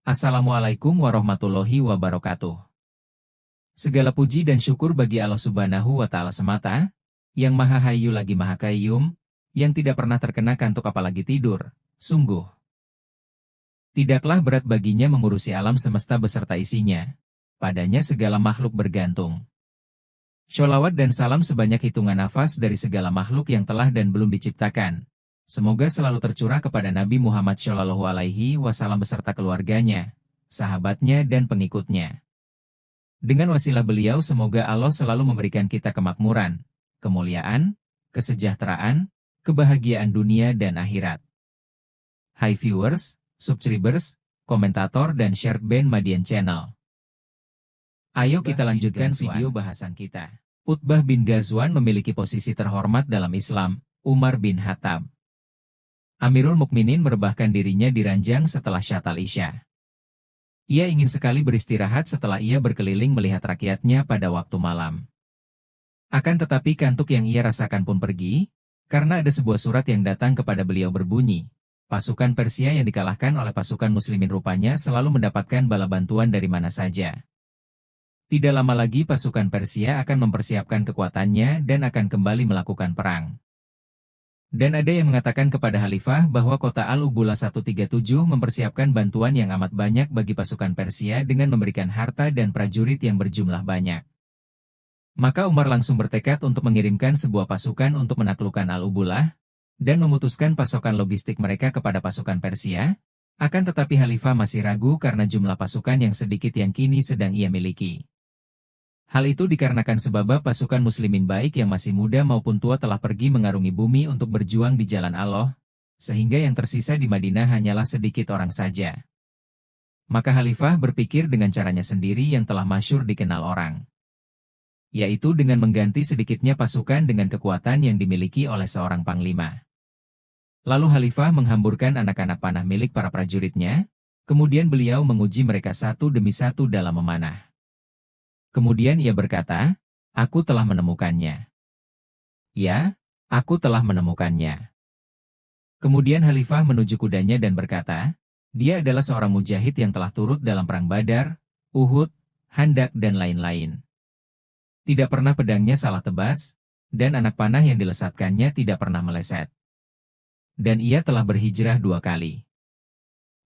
Assalamualaikum warahmatullahi wabarakatuh. Segala puji dan syukur bagi Allah Subhanahu wa Ta'ala semata, yang Maha Hayyu lagi Maha Qayyum, yang tidak pernah terkena kantuk apalagi tidur. Sungguh, tidaklah berat baginya mengurusi alam semesta beserta isinya. Padanya segala makhluk bergantung. Sholawat dan salam sebanyak hitungan nafas dari segala makhluk yang telah dan belum diciptakan. Semoga selalu tercurah kepada Nabi Muhammad Shallallahu Alaihi Wasallam beserta keluarganya, sahabatnya dan pengikutnya. Dengan wasilah beliau semoga Allah selalu memberikan kita kemakmuran, kemuliaan, kesejahteraan, kebahagiaan dunia dan akhirat. Hai viewers, subscribers, komentator dan share band Madian Channel. Ayo kita lanjutkan video bahasan kita. Utbah bin Ghazwan memiliki posisi terhormat dalam Islam, Umar bin Khattab. Amirul Mukminin merebahkan dirinya di ranjang setelah syatal Isya. Ia ingin sekali beristirahat setelah ia berkeliling melihat rakyatnya pada waktu malam. Akan tetapi kantuk yang ia rasakan pun pergi, karena ada sebuah surat yang datang kepada beliau berbunyi, pasukan Persia yang dikalahkan oleh pasukan Muslimin rupanya selalu mendapatkan bala bantuan dari mana saja. Tidak lama lagi pasukan Persia akan mempersiapkan kekuatannya dan akan kembali melakukan perang. Dan ada yang mengatakan kepada Khalifah bahwa kota Al-Ubula 137 mempersiapkan bantuan yang amat banyak bagi pasukan Persia dengan memberikan harta dan prajurit yang berjumlah banyak. Maka Umar langsung bertekad untuk mengirimkan sebuah pasukan untuk menaklukkan Al-Ubula, dan memutuskan pasokan logistik mereka kepada pasukan Persia, akan tetapi Khalifah masih ragu karena jumlah pasukan yang sedikit yang kini sedang ia miliki. Hal itu dikarenakan sebab pasukan muslimin baik yang masih muda maupun tua telah pergi mengarungi bumi untuk berjuang di jalan Allah, sehingga yang tersisa di Madinah hanyalah sedikit orang saja. Maka Khalifah berpikir dengan caranya sendiri yang telah masyhur dikenal orang, yaitu dengan mengganti sedikitnya pasukan dengan kekuatan yang dimiliki oleh seorang panglima. Lalu Khalifah menghamburkan anak-anak panah milik para prajuritnya, kemudian beliau menguji mereka satu demi satu dalam memanah. Kemudian ia berkata, "Aku telah menemukannya." "Ya, aku telah menemukannya." Kemudian Khalifah menuju kudanya dan berkata, "Dia adalah seorang mujahid yang telah turut dalam perang Badar, Uhud, Khandaq dan lain-lain. Tidak pernah pedangnya salah tebas, dan anak panah yang dilesatkannya tidak pernah meleset. Dan ia telah berhijrah 2 kali.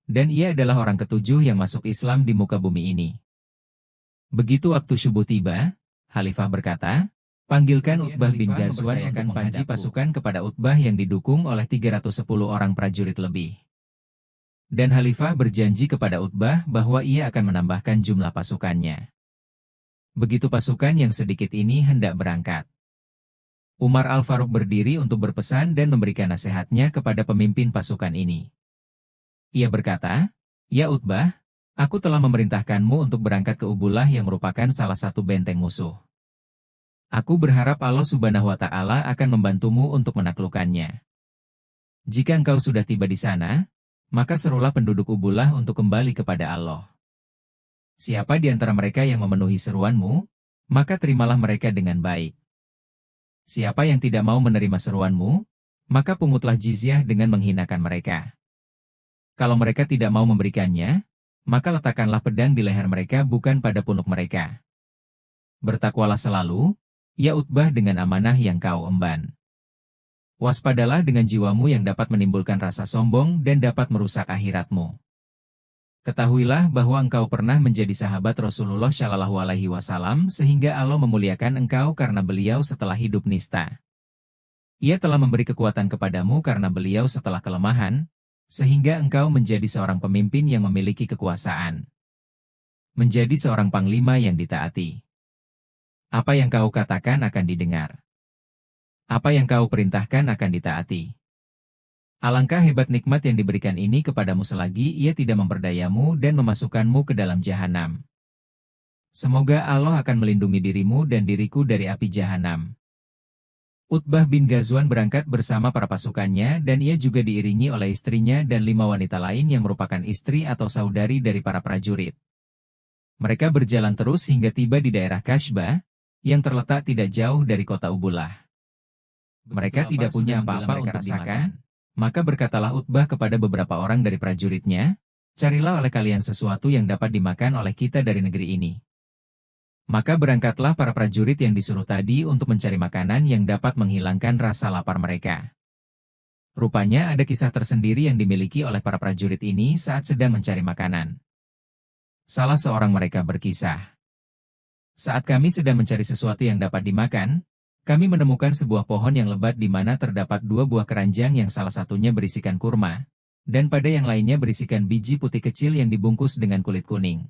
Dan ia adalah orang ketujuh yang masuk Islam di muka bumi ini." Begitu waktu subuh tiba, Khalifah berkata, "Panggilkan Utbah bin Ghazwan untuk panji pasukan kepada Utbah yang didukung oleh 310 orang prajurit lebih." Dan Khalifah berjanji kepada Utbah bahwa ia akan menambahkan jumlah pasukannya. Begitu pasukan yang sedikit ini hendak berangkat, Umar Al-Faruq berdiri untuk berpesan dan memberikan nasihatnya kepada pemimpin pasukan ini. Ia berkata, "Ya Utbah, aku telah memerintahkanmu untuk berangkat ke Ubulah yang merupakan salah satu benteng musuh. Aku berharap Allah Subhanahu wa Ta'ala akan membantumu untuk menaklukkannya. Jika engkau sudah tiba di sana, maka serulah penduduk Ubulah untuk kembali kepada Allah. Siapa di antara mereka yang memenuhi seruanmu, maka terimalah mereka dengan baik. Siapa yang tidak mau menerima seruanmu, maka pungutlah jizyah dengan menghinakan mereka. Kalau mereka tidak mau memberikannya, maka letakkanlah pedang di leher mereka bukan pada punuk mereka. Bertakwalah selalu, ya Utbah dengan amanah yang kau emban. Waspadalah dengan jiwamu yang dapat menimbulkan rasa sombong dan dapat merusak akhiratmu. Ketahuilah bahwa engkau pernah menjadi sahabat Rasulullah Shallallahu Alaihi Wasallam sehingga Allah memuliakan engkau karena beliau setelah hidup nista. Ia telah memberi kekuatan kepadamu karena beliau setelah kelemahan, sehingga engkau menjadi seorang pemimpin yang memiliki kekuasaan. Menjadi seorang panglima yang ditaati. Apa yang kau katakan akan didengar. Apa yang kau perintahkan akan ditaati. Alangkah hebat nikmat yang diberikan ini kepadamu selagi ia tidak memperdayamu dan memasukkanmu ke dalam jahanam. Semoga Allah akan melindungi dirimu dan diriku dari api jahanam." Utbah bin Ghazwan berangkat bersama para pasukannya dan ia juga diiringi oleh istrinya dan 5 wanita lain yang merupakan istri atau saudari dari para prajurit. Mereka berjalan terus hingga tiba di daerah Kashbah, yang terletak tidak jauh dari kota Ubulah. Mereka tidak punya apa-apa untuk dimakan, maka berkatalah Utbah kepada beberapa orang dari prajuritnya, Carilah oleh kalian sesuatu yang dapat dimakan oleh kita dari negeri ini. Maka berangkatlah para prajurit yang disuruh tadi untuk mencari makanan yang dapat menghilangkan rasa lapar mereka. Rupanya ada kisah tersendiri yang dimiliki oleh para prajurit ini saat sedang mencari makanan. Salah seorang mereka berkisah, "Saat kami sedang mencari sesuatu yang dapat dimakan, kami menemukan sebuah pohon yang lebat di mana terdapat 2 buah keranjang yang salah satunya berisikan kurma, dan pada yang lainnya berisikan biji putih kecil yang dibungkus dengan kulit kuning.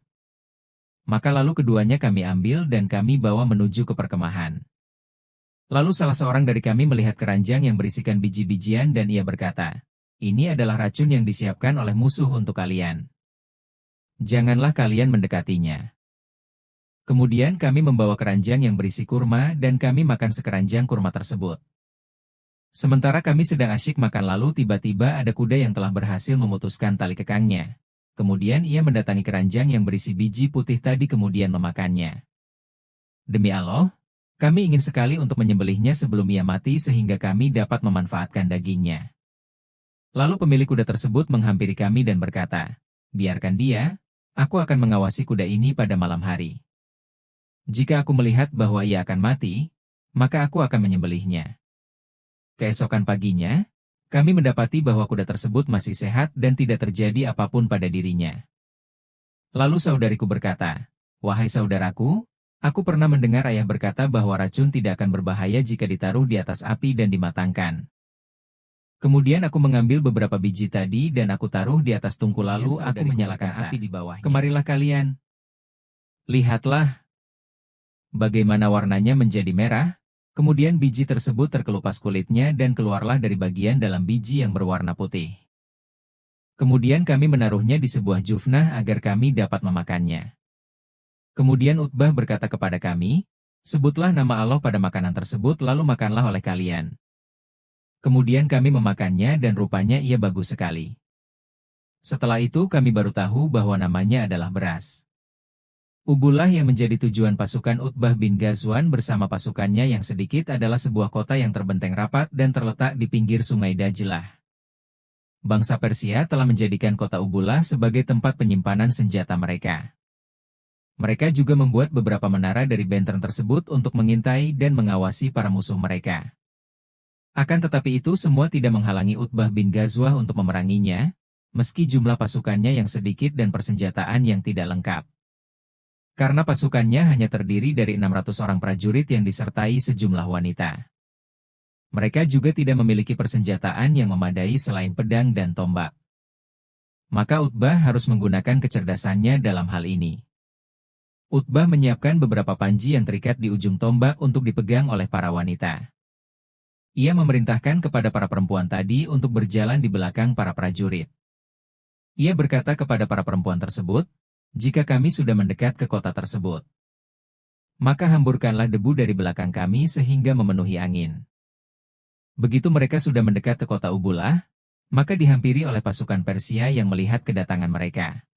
Maka lalu keduanya kami ambil dan kami bawa menuju ke perkemahan. Lalu salah seorang dari kami melihat keranjang yang berisikan biji-bijian dan ia berkata, 'Ini adalah racun yang disiapkan oleh musuh untuk kalian. Janganlah kalian mendekatinya.' Kemudian kami membawa keranjang yang berisi kurma dan kami makan sekeranjang kurma tersebut. Sementara kami sedang asyik makan lalu tiba-tiba ada kuda yang telah berhasil memutuskan tali kekangnya. Kemudian ia mendatangi keranjang yang berisi biji putih tadi kemudian memakannya. Demi Allah, kami ingin sekali untuk menyembelihnya sebelum ia mati sehingga kami dapat memanfaatkan dagingnya. Lalu pemilik kuda tersebut menghampiri kami dan berkata, 'Biarkan dia, aku akan mengawasi kuda ini pada malam hari. Jika aku melihat bahwa ia akan mati, maka aku akan menyembelihnya.' Keesokan paginya, kami mendapati bahwa kuda tersebut masih sehat dan tidak terjadi apapun pada dirinya. Lalu saudariku berkata, 'Wahai saudaraku, aku pernah mendengar ayah berkata bahwa racun tidak akan berbahaya jika ditaruh di atas api dan dimatangkan. Kemudian aku mengambil beberapa biji tadi dan aku taruh di atas tungku lalu aku menyalakan api di bawahnya. Kemarilah kalian. Lihatlah bagaimana warnanya menjadi merah, kemudian biji tersebut terkelupas kulitnya dan keluarlah dari bagian dalam biji yang berwarna putih. Kemudian kami menaruhnya di sebuah jufnah agar kami dapat memakannya. Kemudian Utbah berkata kepada kami, 'Sebutlah nama Allah pada makanan tersebut lalu makanlah oleh kalian.' Kemudian kami memakannya dan rupanya ia bagus sekali. Setelah itu kami baru tahu bahwa namanya adalah beras. Ubulah yang menjadi tujuan pasukan Utbah bin Ghazwan bersama pasukannya yang sedikit adalah sebuah kota yang terbenteng rapat dan terletak di pinggir sungai Dajlah. Bangsa Persia telah menjadikan kota Ubulah sebagai tempat penyimpanan senjata mereka. Mereka juga membuat beberapa menara dari benteng tersebut untuk mengintai dan mengawasi para musuh mereka. Akan tetapi itu semua tidak menghalangi Utbah bin Ghazwah untuk memeranginya, meski jumlah pasukannya yang sedikit dan persenjataan yang tidak lengkap. Karena pasukannya hanya terdiri dari 600 orang prajurit yang disertai sejumlah wanita. Mereka juga tidak memiliki persenjataan yang memadai selain pedang dan tombak. Maka Utbah harus menggunakan kecerdasannya dalam hal ini. Utbah menyiapkan beberapa panji yang terikat di ujung tombak untuk dipegang oleh para wanita. Ia memerintahkan kepada para perempuan tadi untuk berjalan di belakang para prajurit. Ia berkata kepada para perempuan tersebut, 'Jika kami sudah mendekat ke kota tersebut, maka hamburkanlah debu dari belakang kami sehingga memenuhi angin.' Begitu mereka sudah mendekat ke kota Ubulah, maka dihampiri oleh pasukan Persia yang melihat kedatangan mereka.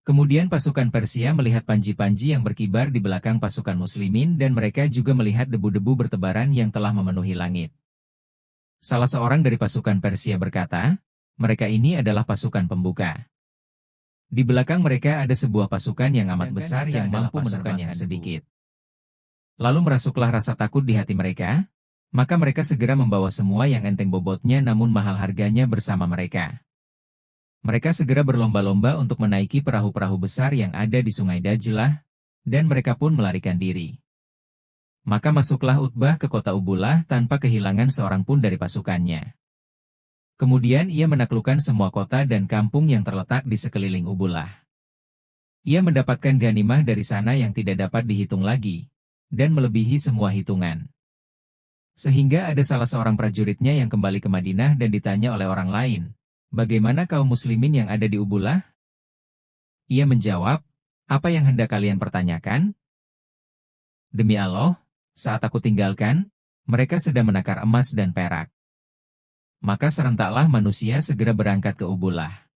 Kemudian pasukan Persia melihat panji-panji yang berkibar di belakang pasukan muslimin dan mereka juga melihat debu-debu bertebaran yang telah memenuhi langit. Salah seorang dari pasukan Persia berkata, 'Mereka ini adalah pasukan pembuka.' Di belakang mereka ada sebuah pasukan yang amat besar yang mampu menerbangkan sedikit. Lalu merasuklah rasa takut di hati mereka, maka mereka segera membawa semua yang enteng bobotnya namun mahal harganya bersama mereka. Mereka segera berlomba-lomba untuk menaiki perahu-perahu besar yang ada di sungai Dajlah, dan mereka pun melarikan diri. Maka masuklah Utbah ke kota Ubulah tanpa kehilangan seorang pun dari pasukannya. Kemudian ia menaklukkan semua kota dan kampung yang terletak di sekeliling Ubulah. Ia mendapatkan ganimah dari sana yang tidak dapat dihitung lagi, dan melebihi semua hitungan. Sehingga ada salah seorang prajuritnya yang kembali ke Madinah dan ditanya oleh orang lain, 'Bagaimana kaum muslimin yang ada di Ubulah?' Ia menjawab, 'Apa yang hendak kalian pertanyakan?' 'Demi Allah, saat aku tinggalkan, mereka sedang menakar emas dan perak.' Maka serentaklah manusia segera berangkat ke Ubulah.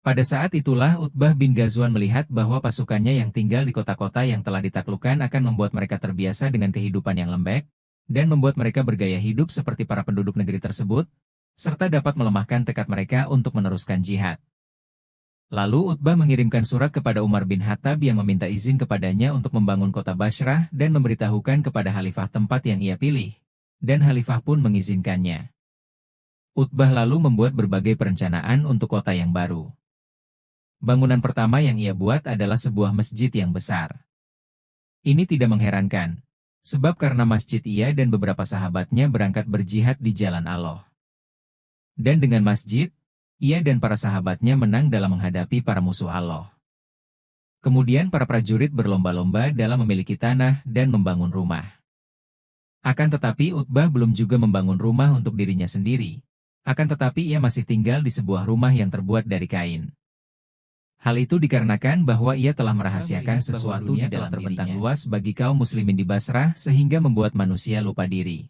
Pada saat itulah Utbah bin Ghazwan melihat bahwa pasukannya yang tinggal di kota-kota yang telah ditaklukkan akan membuat mereka terbiasa dengan kehidupan yang lembek, dan membuat mereka bergaya hidup seperti para penduduk negeri tersebut, serta dapat melemahkan tekad mereka untuk meneruskan jihad. Lalu Utbah mengirimkan surat kepada Umar bin Khattab yang meminta izin kepadanya untuk membangun kota Basrah dan memberitahukan kepada khalifah tempat yang ia pilih. Dan khalifah pun mengizinkannya. Utbah lalu membuat berbagai perencanaan untuk kota yang baru. Bangunan pertama yang ia buat adalah sebuah masjid yang besar. Ini tidak mengherankan, sebab karena masjid ia dan beberapa sahabatnya berangkat berjihad di jalan Allah. Dan dengan masjid, ia dan para sahabatnya menang dalam menghadapi para musuh Allah. Kemudian para prajurit berlomba-lomba dalam memiliki tanah dan membangun rumah. Akan tetapi Utbah belum juga membangun rumah untuk dirinya sendiri. Akan tetapi ia masih tinggal di sebuah rumah yang terbuat dari kain. Hal itu dikarenakan bahwa ia telah merahasiakan sesuatu yang telah terbentang luas bagi kaum muslimin di Basrah sehingga membuat manusia lupa diri.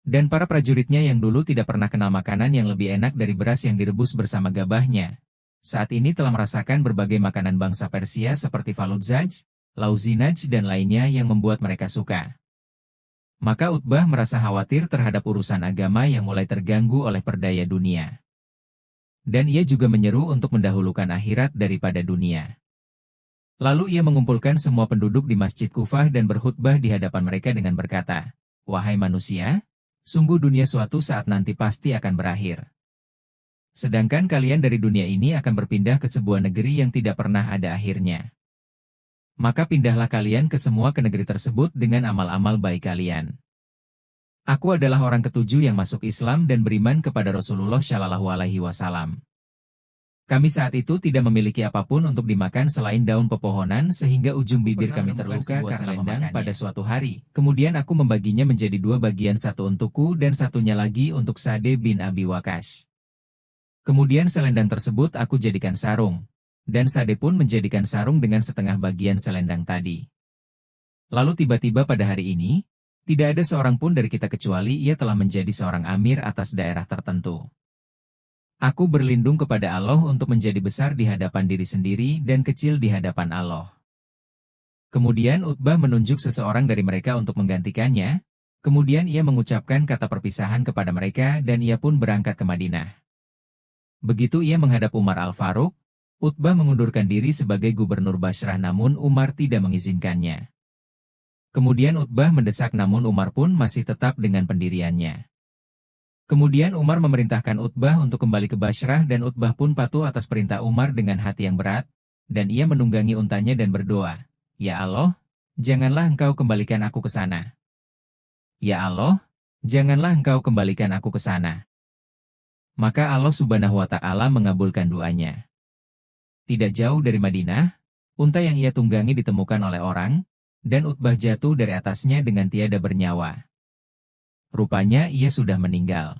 Dan para prajuritnya yang dulu tidak pernah kenal makanan yang lebih enak dari beras yang direbus bersama gabahnya, saat ini telah merasakan berbagai makanan bangsa Persia seperti faludzaj, lauzinaj dan lainnya yang membuat mereka suka. Maka Utbah merasa khawatir terhadap urusan agama yang mulai terganggu oleh perdaya dunia. Dan ia juga menyeru untuk mendahulukan akhirat daripada dunia. Lalu ia mengumpulkan semua penduduk di Masjid Kufah dan berkhutbah di hadapan mereka dengan berkata, "Wahai manusia, sungguh dunia suatu saat nanti pasti akan berakhir. Sedangkan kalian dari dunia ini akan berpindah ke sebuah negeri yang tidak pernah ada akhirnya. Maka pindahlah kalian ke negeri tersebut dengan amal-amal baik kalian. Aku adalah orang ketujuh yang masuk Islam dan beriman kepada Rasulullah Shallallahu Alaihi Wasallam. Kami saat itu tidak memiliki apapun untuk dimakan selain daun pepohonan sehingga ujung bibir kami terluka karena selendang pada suatu hari. Kemudian aku membaginya menjadi dua bagian, satu untukku dan satunya lagi untuk Sa'd bin Abi Waqqas. Kemudian selendang tersebut aku jadikan sarung, dan Sa'd pun menjadikan sarung dengan setengah bagian selendang tadi. Lalu tiba-tiba pada hari ini, tidak ada seorang pun dari kita kecuali ia telah menjadi seorang amir atas daerah tertentu. Aku berlindung kepada Allah untuk menjadi besar di hadapan diri sendiri dan kecil di hadapan Allah." Kemudian Utbah menunjuk seseorang dari mereka untuk menggantikannya, kemudian ia mengucapkan kata perpisahan kepada mereka dan ia pun berangkat ke Madinah. Begitu ia menghadap Umar Al-Faruq, Utbah mengundurkan diri sebagai gubernur Basrah namun Umar tidak mengizinkannya. Kemudian Utbah mendesak namun Umar pun masih tetap dengan pendiriannya. Kemudian Umar memerintahkan Utbah untuk kembali ke Basrah dan Utbah pun patuh atas perintah Umar dengan hati yang berat, dan ia menunggangi untanya dan berdoa, "Ya Allah, janganlah Engkau kembalikan aku ke sana. Ya Allah, janganlah Engkau kembalikan aku ke sana." Maka Allah Subhanahu wa Ta'ala mengabulkan doanya. Tidak jauh dari Madinah, unta yang ia tunggangi ditemukan oleh orang, dan Utbah jatuh dari atasnya dengan tiada bernyawa. Rupanya ia sudah meninggal.